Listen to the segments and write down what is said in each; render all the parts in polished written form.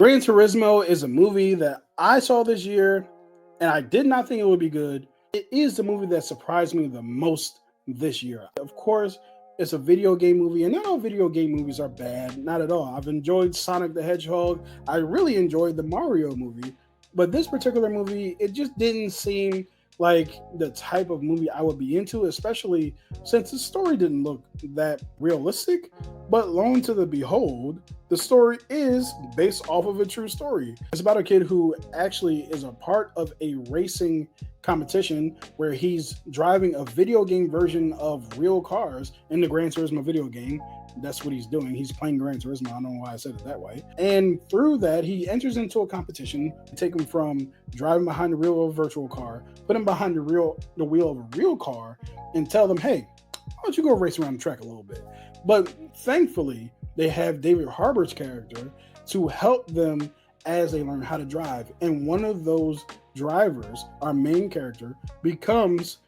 Gran Turismo is a movie that I saw this year, and I did not think it would be good. It is the movie that surprised me the most this year. Of course, it's a video game movie, and not all video game movies are bad, not at all. I've enjoyed Sonic the Hedgehog. I really enjoyed the Mario movie, but this particular movie, it just didn't seem like the type of movie I would be into, especially since the story didn't look that realistic. But lo and to the behold, the story is based off of a true story. It's about a kid who actually is a part of a racing competition where he's driving a video game version of real cars in the Gran Turismo video game. That's what he's doing. He's playing Gran Turismo. I don't know why I said it that way. And through that, he enters into a competition, take him from driving behind the wheel of a virtual car, put him behind the wheel of a real car, and tell them, hey, why don't you go race around the track a little bit? But thankfully, they have David Harbour's character to help them as they learn how to drive. And one of those drivers, our main character, becomes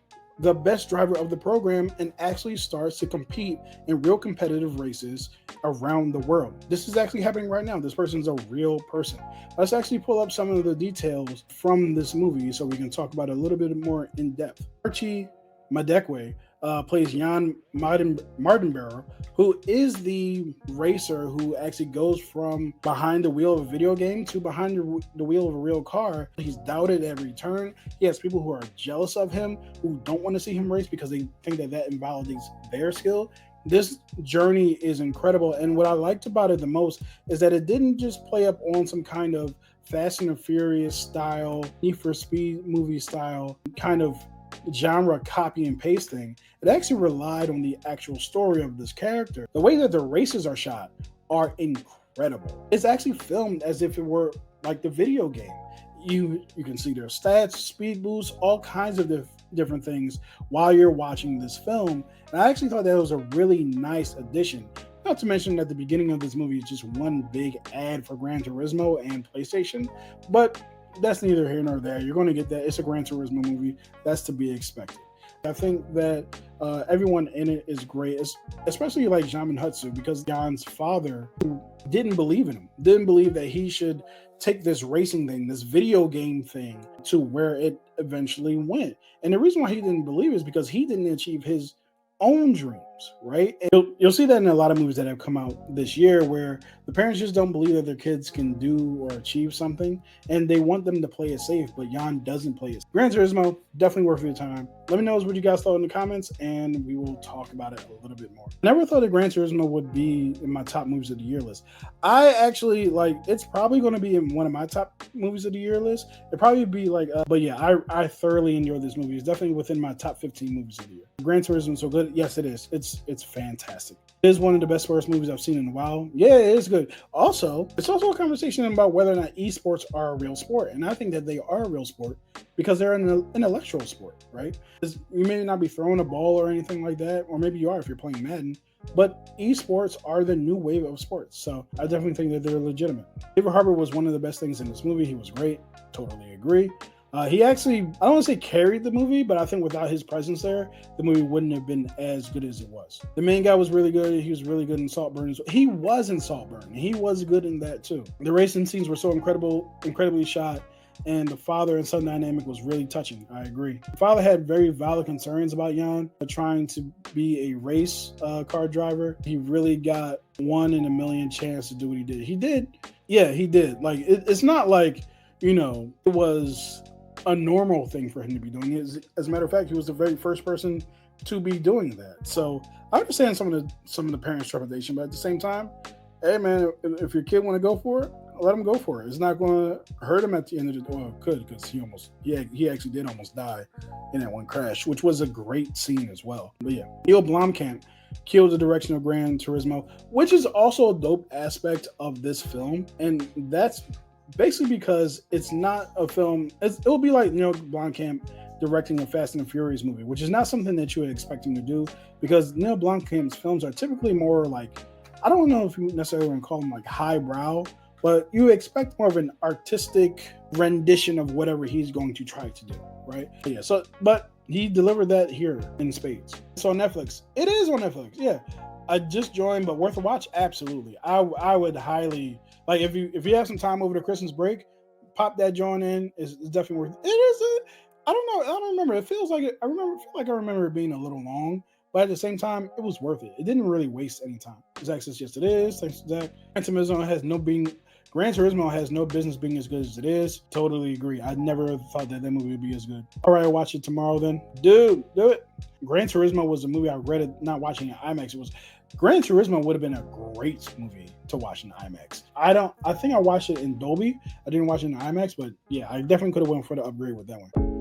the best driver of the program and actually starts to compete in real competitive races around the world. This is actually happening right now. This person's a real person. Let's actually pull up some of the details from this movie so we can talk about it a little bit more in depth. Archie Madekwe plays Jan Mardenborough, who is the racer who actually goes from behind the wheel of a video game to behind the wheel of a real car. He's doubted at every turn. He has people who are jealous of him, who don't want to see him race because they think that invalidates their skill. This journey is incredible, and what I liked about it the most is that it didn't just play up on some kind of Fast and the Furious style, Need for Speed movie style kind of genre copy and paste thing. It actually relied on the actual story of this character. The way that the races are shot are incredible. It's actually filmed as if it were like the video game. You can see their stats, speed boosts, all kinds of different things while you're watching this film. And I actually thought that was a really nice addition. Not to mention that the beginning of this movie is just one big ad for Gran Turismo and PlayStation, but that's neither here nor there. You're going to get that. It's a Gran Turismo movie. That's to be expected. I think that everyone in it is great, especially like Jamin Hutsu, because Jan's father, who didn't believe in him, didn't believe that he should take this racing thing, this video game thing, to where it eventually went. And the reason why he didn't believe is because he didn't achieve his own dreams, right? And you'll see that in a lot of movies that have come out this year where the parents just don't believe that their kids can do or achieve something, and they want them to play it safe, but Jan doesn't play it. Gran Turismo, definitely worth your time. Let me know what you guys thought in the comments, and we will talk about it a little bit more. Never thought that Gran Turismo would be in my top movies of the year list. I actually, it's probably going to be in one of my top movies of the year list. It'd probably be but yeah, I thoroughly enjoyed this movie. It's definitely within my top 15 movies of the year. Gran Turismo is so good. Yes, it is. It's fantastic. It is one of the best sports movies I've seen in a while. Yeah, it is good. Also, it's also a conversation about whether or not esports are a real sport. And I think that they are a real sport because they're an intellectual sport, right? You may not be throwing a ball or anything like that, or maybe you are if you're playing Madden, but esports are the new wave of sports. So I definitely think that they're legitimate. David Harbour was one of the best things in this movie. He was great. Totally agree. He actually, I don't want to say carried the movie, but I think without his presence there, the movie wouldn't have been as good as it was. The main guy was really good. He was really good in Saltburn. He was in Saltburn. He was good in that too. The racing scenes were so incredibly shot, and the father and son dynamic was really touching. I agree. The father had very valid concerns about Jan trying to be a race car driver. He really got 1 in a million chance to do what he did. He did. Yeah, he did. It's not like, it was a normal thing for him to be doing it. As a matter of fact, he was the very first person to be doing that. So I understand some of the parents' trepidation, but at the same time, hey man, if your kid want to go for it, let him go for it. It's not going to hurt him at the end of the well, it could, because he actually did almost die in that one crash, which was a great scene as well. But yeah, Neill Blomkamp killed the direction of Gran Turismo, which is also a dope aspect of this film, and that's basically because it's not a film. It'll be like Neill Blomkamp directing a Fast and the Furious movie, which is not something that you would expect him to do, because Neill Blomkamp's films are typically more like, I don't know if you necessarily want to call them like highbrow, but you expect more of an artistic rendition of whatever he's going to try to do, right? Yeah. But he delivered that here in spades. It's on Netflix. It is on Netflix. Yeah. I just joined, but worth a watch? Absolutely. I would highly Like if you have some time over the Christmas break, pop that joint in. It's definitely worth it. It is I don't know. I don't remember. It feels like it. I remember it being a little long, but at the same time, it was worth it. It didn't really waste any time. Zach says yes, it is. Thanks to Zach. Gran Turismo has no business being as good as it is. Totally agree. I never thought that movie would be as good. All right, I'll watch it tomorrow then. Dude, do it. Gran Turismo was a movie I regretted not watching in IMAX. Gran Turismo would have been a great movie to watch in IMAX. I think I watched it in Dolby. I didn't watch it in IMAX, but yeah, I definitely could have went for the upgrade with that one.